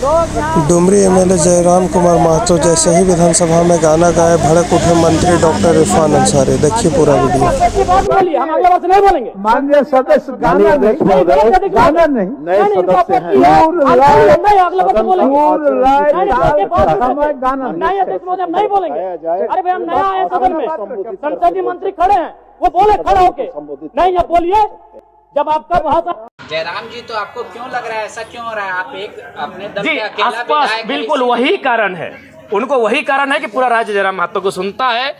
Dumri MLA Jairam Kumar Mahato जैसे ही विधानसभा में गाना गाए भड़क उठे मंत्री डॉक्टर इरफान अंसारी। देखिए पूरा वीडियो। हम अगले वर्ष नहीं बोलेंगे। माननीय सदस्य गाना नहीं, गाना नहीं, नए सदस्य हैं। अगले वर्ष बोलेंगे। गाना नहीं अध्यक्ष महोदय हम नहीं बोलेंगे। अरे भाई हम नया आए सदन में, संसदीय मंत्री खड़े हैं, वो बोले खड़ा होके नहीं अब बोलिए। जब आपका भाषण जयराम जी, तो आपको क्यों लग रहा है, ऐसा क्यों हो रहा है? आप एक अपने दम जी पे अकेला आसपास विधायक बिल्कुल वही कारण है, उनको वही कारण है कि पूरा राज्य जयराम महतो को सुनता है।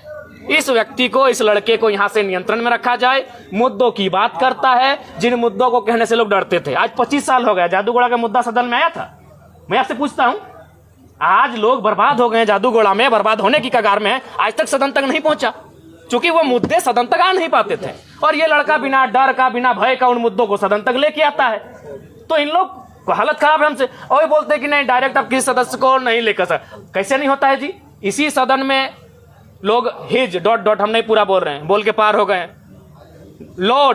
इस व्यक्ति को, इस लड़के को यहाँ से नियंत्रण में रखा जाए, मुद्दों की बात करता है जिन मुद्दों को कहने से लोग डरते थे। आज 25 साल हो गया जादूगोड़ा का मुद्दा सदन में आया था। मैं आपसे पूछता हूँ, आज लोग बर्बाद हो गए जादूगोड़ा में, बर्बाद होने की कगार में, आज तक सदन तक नहीं पहुंचा क्योंकि वो मुद्दे सदन तक आ नहीं पाते थे। और ये लड़का बिना डर का, बिना भय का उन मुद्दों को सदन तक लेके आता है। तो इन लोग को हालत खराब है हमसे, और बोलते हैं कि नहीं डायरेक्ट आप किसी सदस्य को नहीं लेकर सकते। कैसे नहीं होता है जी? इसी सदन में लोग हिज ... हम नहीं पूरा बोल रहे हैं, बोल के पार हो गए। लो ...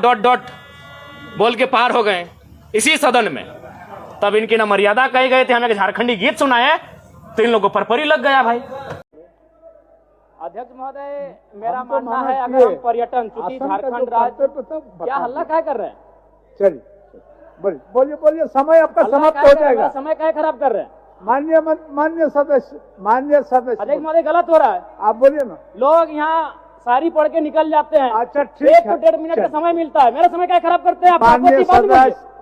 बोल के पार हो गए इसी सदन में। तब इनकी ना मर्यादा कही गए थे, हमें झारखंडी गीत सुनाए तो इन लोगों पर परी लग गया भाई। अध्यक्ष महोदय, मेरा मानना है अगर हम पर्यटन, चूंकि झारखंड राज्य क्या हल्ला क्या कर रहे हैं? चलिए बोलिए, समय आपका समाप्त हो जाएगा। समय क्या खराब कर रहे हैं? माननीय सदस्य अध्यक्ष महोदय गलत हो रहा है। आप बोलिए ना। लोग यहाँ सारी पढ़ के निकल जाते हैं। अच्छा ठीक है, 1 से 1.5 मिनट का समय मिलता है, मेरा समय क्या खराब करते हैं आप?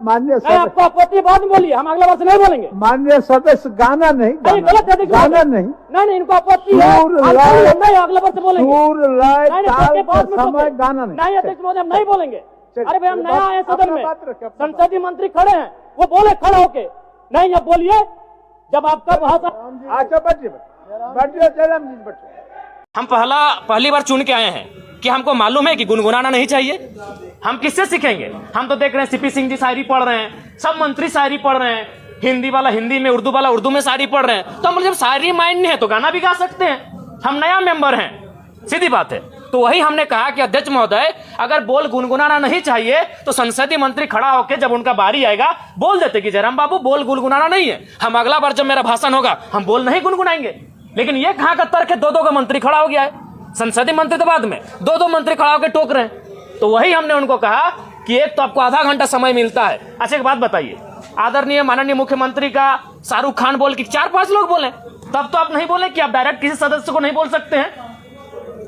माननीय सदस्य, आपको आपत्ति बाद में बोलिए, हम अगले वर्ष नहीं बोलेंगे। माननीय सदस्य गाना नहीं, गलत है, गाना नहीं, नहीं इनको आपत्ति है, अगले वर्ष बोलेंगे। गाना नहीं अध्यक्ष महोदय हम नहीं बोलेंगे। अरे भाई हम नया आए सदन में, संसदीय मंत्री खड़े हैं, वो बोले खड़ा होके नहीं अब बोलिए। जब आपका भाषण अच्छा बैठिए जयराम जी बैठिए। हम पहली बार चुन के आए हैं कि हमको मालूम है कि गुनगुनाना नहीं चाहिए। हम किससे सीखेंगे? हम तो देख रहे हैं सीपी सिंह जी शायरी पढ़ रहे हैं, सब मंत्री शायरी पढ़ रहे हैं, हिंदी वाला हिंदी में, उर्दू वाला उर्दू में शायरी पढ़ रहे हैं। तो हम जब शायरी माइंड नहीं है तो गाना भी गा सकते हैं। हम नया मेंबर हैं, सीधी बात है। तो वही हमने कहा कि अध्यक्ष महोदय अगर बोल गुनगुनाना नहीं चाहिए तो संसदीय मंत्री खड़ा होकर जब उनका बारी आएगा बोल देते कि जयराम बाबू बोल गुनगुनाना नहीं है, हम अगला बार जब मेरा भाषण होगा हम बोल नहीं गुनगुनाएंगे। लेकिन ये कहां का तर्क है? 2 का मंत्री खड़ा हो गया है, संसदीय मंत्री तो बाद में 2 मंत्री खड़ा होकर टोक रहे हैं। तो वही हमने उनको कहा कि एक तो आपको आधा घंटा समय मिलता है। अच्छा एक बात बताइए, आदरणीय माननीय मुख्यमंत्री का शाहरुख खान बोल के 4-5 लोग बोले, तब तो आप नहीं बोले कि आप डायरेक्ट किसी सदस्य को नहीं बोल सकते हैं।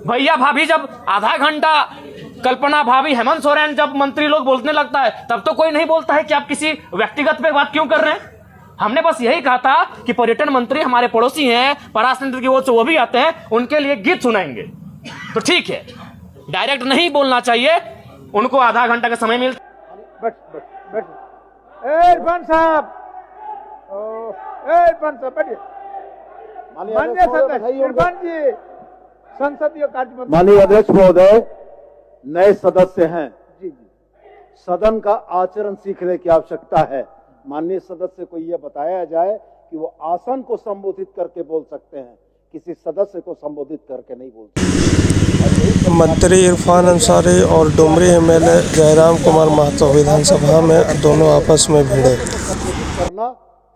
भैया भाभी जब आधा घंटा, कल्पना भाभी, हेमंत सोरेन जब मंत्री लोग बोलने लगता है तब तो कोई नहीं बोलता है कि आप किसी व्यक्तिगत पे बात क्यों कर रहे हैं। हमने बस यही कहा था कि पर्यटन मंत्री हमारे पड़ोसी हैं, पराशर की ओर से वो भी आते हैं, उनके लिए गीत सुनाएंगे। तो ठीक है, डायरेक्ट नहीं बोलना चाहिए, उनको आधा घंटा का समय मिलता। इरफान साहब बैठिए। माननीय सदस्य इरफान जी, संसदीय कार्य मंत्री। माननीय अध्यक्ष महोदय, नए सदस्य हैं जी, सदन का आचरण सीखने की आवश्यकता है। माननीय सदस्य को यह बताया जाए कि वो आसन को संबोधित करके बोल सकते हैं, किसी सदस्य को संबोधित करके नहीं बोल सकते। मंत्री इरफान अंसारी और डुमरी एमएलए जयराम कुमार महतो विधानसभा में दोनों आपस में भिड़े। करना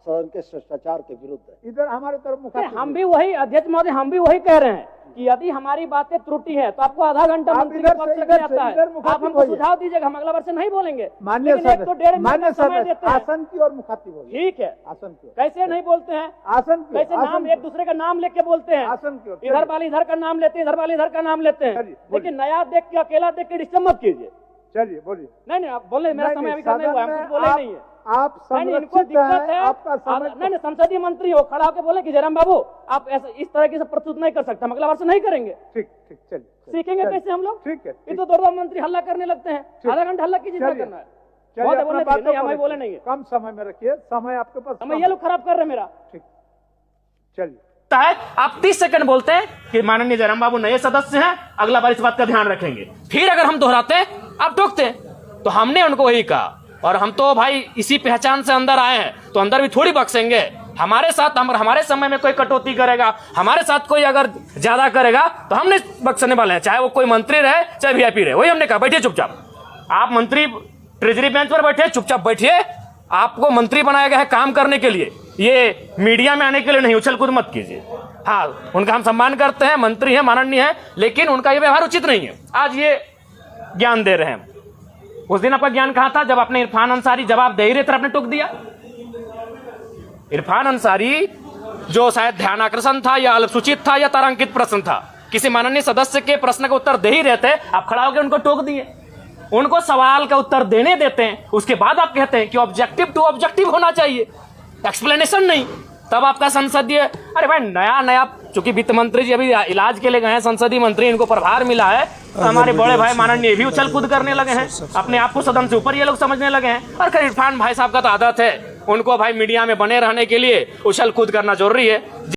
सदन के शिष्टाचार के विरुद्ध है। इधर हमारे तरफ हम भी वही, अध्यक्ष महोदय हम भी वही कह रहे हैं कि यदि हमारी बातें त्रुटि है तो आपको आधा घंटा मंत्री का पक्ष लग जाता है। आप हमको सुझाव दीजिएगा, हम अगला वर्ष नहीं बोलेंगे। माननीय सदस्य आसन की और मुखातिब होगी। ठीक है, आसन की कैसे नहीं बोलते हैं? आसन की कैसे नाम एक दूसरे का नाम लेके बोलते हैं? आसन की इधर वाले इधर का नाम लेते हैं, इधर वाले इधर का नाम लेते हैं। लेकिन नया देख के, अकेला देख के डिस्टर्ब मत कीजिए। चलिए बोलिए। नहीं आप बोले, मेरा समय अभी करने हुआ, हम कुछ बोले नहीं है। आप इनको दिक्कत है, आपका समय नहीं संसदीय मंत्री हो, खड़ा होकर बोले कि जयराम बाबू आप ऐसा इस तरह की प्रस्तुत नहीं कर सकते, हम अगला वर्ष नहीं करेंगे। ठीक चलिए, सीखेंगे कैसे हम लोग? ठीक है। ये तो 2 मंत्री हल्ला करने लगते हैं, आधा घंटा हल्ला कीजिए, क्या करना है? हमें बोले नहीं है। कम समय में रखिए, समय आपके पास। समय ये लोग खराब कर रहे हैं मेरा। ठीक चलिए। आप 30 सेकंड बोलते हैं कि माननीय जयराम बाबू नए सदस्य हैं, अगला बार इस बात का ध्यान रखेंगे। फिर अगर हम दोहराते आप टोकते। तो हमने उनको वही कहा, और हम तो भाई इसी पहचान से अंदर आए हैं, तो अंदर भी थोड़ी बख्शेंगे। हमारे साथ हमारे समय में कोई कटौती करेगा, हमारे साथ कोई अगर ज्यादा करेगा तो हम नहीं बख्शने वाले हैं, चाहे वो कोई मंत्री रहे चाहे वीआईपी रहे। वही हमने कहा, बैठिए चुपचाप। आप मंत्री ट्रेजरी बेंच पर बैठे, चुपचाप बैठिए। आपको मंत्री बनाया गया है काम करने के लिए, ये मीडिया में आने के लिए नहीं, उछल कूद मत कीजिए। हाँ, उनका हम सम्मान करते हैं, मंत्री हैं, माननीय है, लेकिन उनका ये व्यवहार उचित नहीं है। आज ये ज्ञान दे रहे हैं। उस दिन आपका ज्ञान कहां था जब आपने इरफान अंसारी जवाब दे ही रहे थे, आपने टोक दिया। इरफान अंसारी जो शायद ध्यान आकर्षण था या अल्पसूचित था या तारांकित प्रश्न था, किसी माननीय सदस्य के प्रश्न का उत्तर दे ही रहे थे, आप खड़ा होकर उनको टोक दिए। उनको सवाल का उत्तर देने देते हैं, उसके बाद आप कहते हैं कि ऑब्जेक्टिव टू ऑब्जेक्टिव होना चाहिए, एक्सप्लेनेशन नहीं। तब आपका संसदीय, अरे भाई नया चूंकि वित्त मंत्री जी अभी इलाज के लिए गए हैं, संसदीय मंत्री, इनको प्रभार मिला है, तो हमारे बड़े भाई माननीय भी उछल कूद करने लगे हैं, अपने आप को सदन से ऊपर ये लोग समझने लगे हैं। और खैर इरफान भाई साहब का तो आदत है, उनको भाई मीडिया में बने रहने के लिए उछल कूद करना जरूरी है।